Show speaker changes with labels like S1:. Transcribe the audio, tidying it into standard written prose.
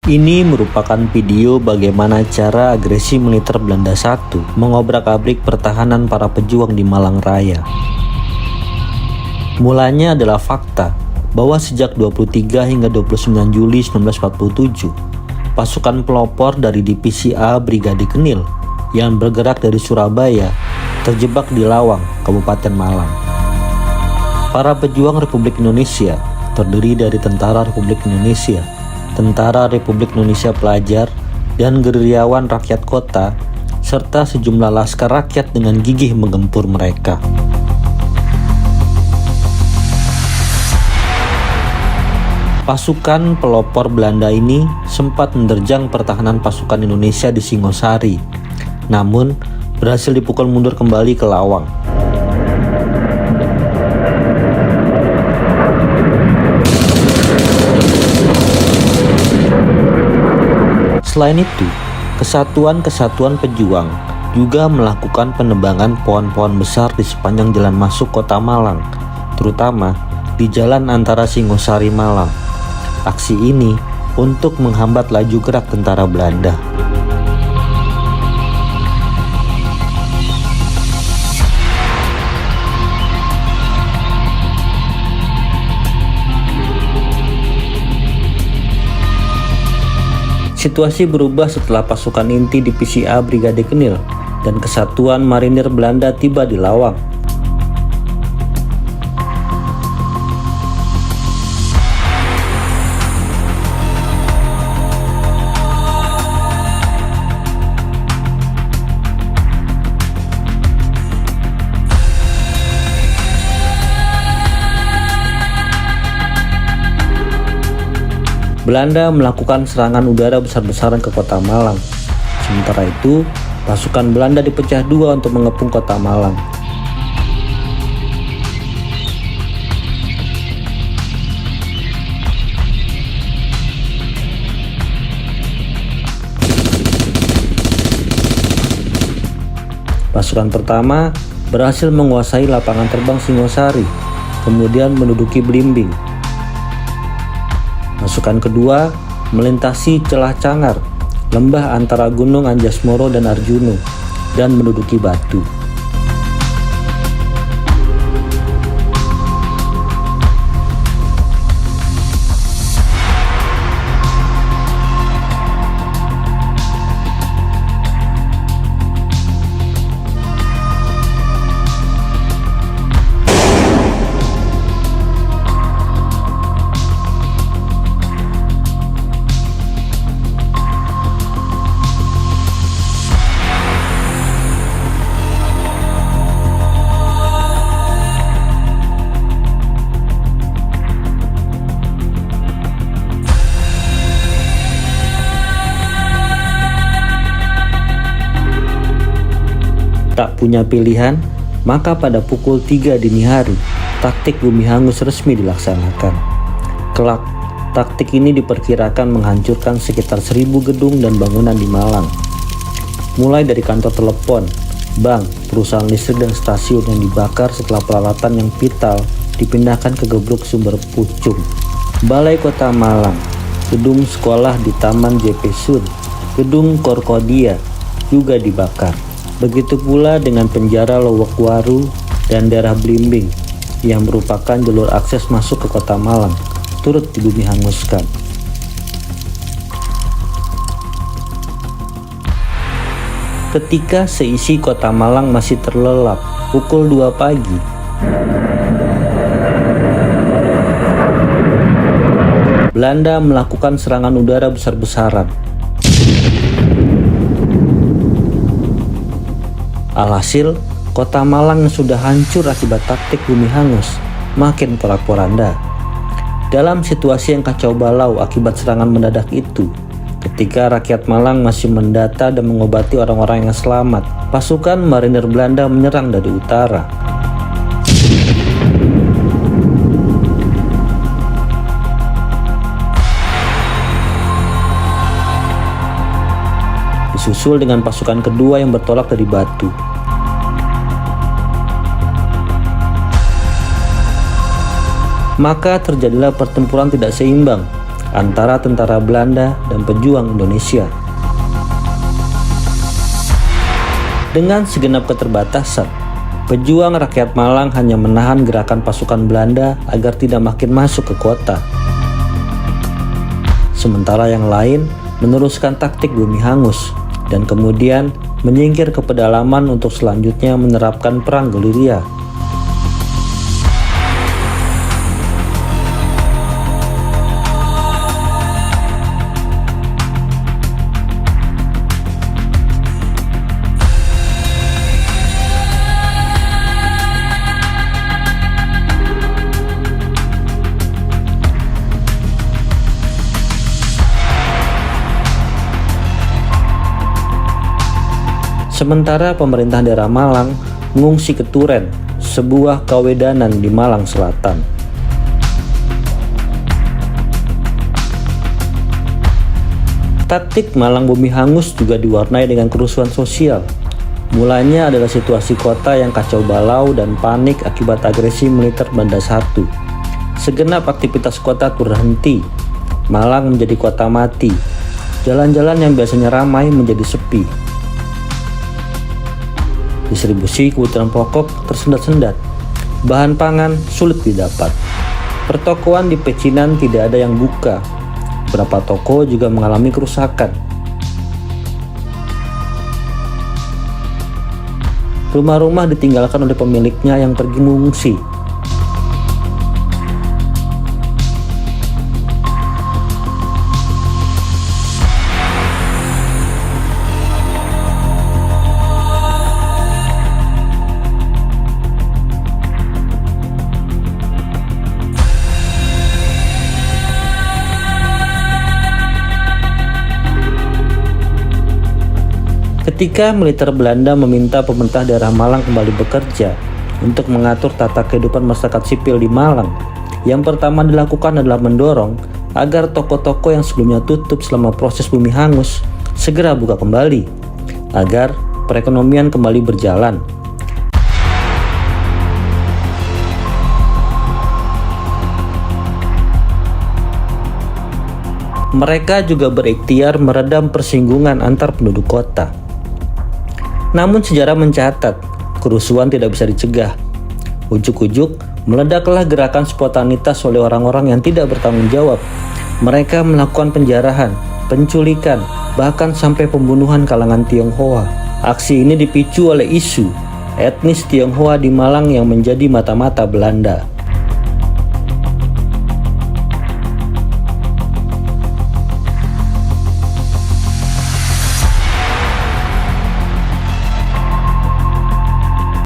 S1: Ini merupakan video bagaimana cara agresi militer Belanda I mengobrak-abrik pertahanan para pejuang di Malang Raya. Mulanya adalah fakta bahwa sejak 23 hingga 29 Juli 1947, pasukan pelopor dari Divisi A Brigade Kenil yang bergerak dari Surabaya terjebak di Lawang, Kabupaten Malang. Para pejuang Republik Indonesia terdiri dari Tentara Republik Indonesia, Tentara Republik Indonesia Pelajar, dan gerilyawan rakyat kota, serta sejumlah laskar rakyat dengan gigih menggempur mereka. Pasukan pelopor Belanda ini sempat menerjang pertahanan pasukan Indonesia di Singosari, namun berhasil dipukul mundur kembali ke Lawang. Selain itu, kesatuan-kesatuan pejuang juga melakukan penebangan pohon-pohon besar di sepanjang jalan masuk kota Malang, terutama di jalan antara Singosari Malang. Aksi ini untuk menghambat laju gerak tentara Belanda. Situasi berubah setelah pasukan inti Divisi A Brigade Kenil dan Kesatuan Marinir Belanda tiba di Lawang. Belanda melakukan serangan udara besar-besaran ke kota Malang. Sementara itu, pasukan Belanda dipecah dua untuk mengepung kota Malang. Pasukan pertama berhasil menguasai lapangan terbang Singosari, kemudian menduduki Blimbing. Pasukan kedua melintasi celah Cangar, lembah antara Gunung Anjasmoro dan Arjuno, dan menduduki Batu. Tak punya pilihan, maka pada pukul 3 dini hari, taktik bumi hangus resmi dilaksanakan. Kelak, taktik ini diperkirakan menghancurkan sekitar 1000 gedung dan bangunan di Malang. Mulai dari kantor telepon, bank, perusahaan listrik dan stasiun yang dibakar setelah peralatan yang vital dipindahkan ke Gebruk Sumber Pucung. Balai Kota Malang, gedung sekolah di Taman JP Sun, gedung Korkodia juga dibakar. Begitu pula dengan penjara Lowokwaru dan daerah Blimbing yang merupakan jalur akses masuk ke kota Malang, turut dibumi hanguskan. Ketika seisi kota Malang masih terlelap pukul 2 pagi, Belanda melakukan serangan udara besar-besaran. Alhasil, kota Malang yang sudah hancur akibat taktik bumi hangus makin porak-poranda. Dalam situasi yang kacau balau akibat serangan mendadak itu, ketika rakyat Malang masih mendata dan mengobati orang-orang yang selamat, pasukan marinir Belanda menyerang dari utara. Disusul dengan pasukan kedua yang bertolak dari Batu. Maka terjadilah pertempuran tidak seimbang antara tentara Belanda dan pejuang Indonesia. Dengan segenap keterbatasan, pejuang rakyat Malang hanya menahan gerakan pasukan Belanda agar tidak makin masuk ke kota. Sementara yang lain meneruskan taktik bumi hangus dan kemudian menyingkir ke pedalaman untuk selanjutnya menerapkan perang gerilya. Sementara pemerintah daerah Malang mengungsi ke Turen, sebuah kawedanan di Malang Selatan. Taktik Malang bumi hangus juga diwarnai dengan kerusuhan sosial. Mulanya adalah situasi kota yang kacau balau dan panik akibat agresi militer Belanda I. Segenap aktivitas kota terhenti. Malang menjadi kota mati. Jalan-jalan yang biasanya ramai menjadi sepi. Distribusi kebutuhan pokok tersendat-sendat. Bahan pangan sulit didapat. Pertokoan di Pecinan tidak ada yang buka. Beberapa toko juga mengalami kerusakan. Rumah-rumah ditinggalkan oleh pemiliknya yang pergi mengungsi. Ketika militer Belanda meminta pemerintah daerah Malang kembali bekerja untuk mengatur tata kehidupan masyarakat sipil di Malang, yang pertama dilakukan adalah mendorong agar toko-toko yang sebelumnya tutup selama proses bumi hangus segera buka kembali, agar perekonomian kembali berjalan. Mereka juga berikhtiar meredam persinggungan antar penduduk kota. Namun sejarah mencatat, kerusuhan tidak bisa dicegah. Ujuk-ujuk, meledaklah gerakan spontanitas oleh orang-orang yang tidak bertanggung jawab. Mereka melakukan penjarahan, penculikan, bahkan sampai pembunuhan kalangan Tionghoa. Aksi ini dipicu oleh isu etnis Tionghoa di Malang yang menjadi mata-mata Belanda.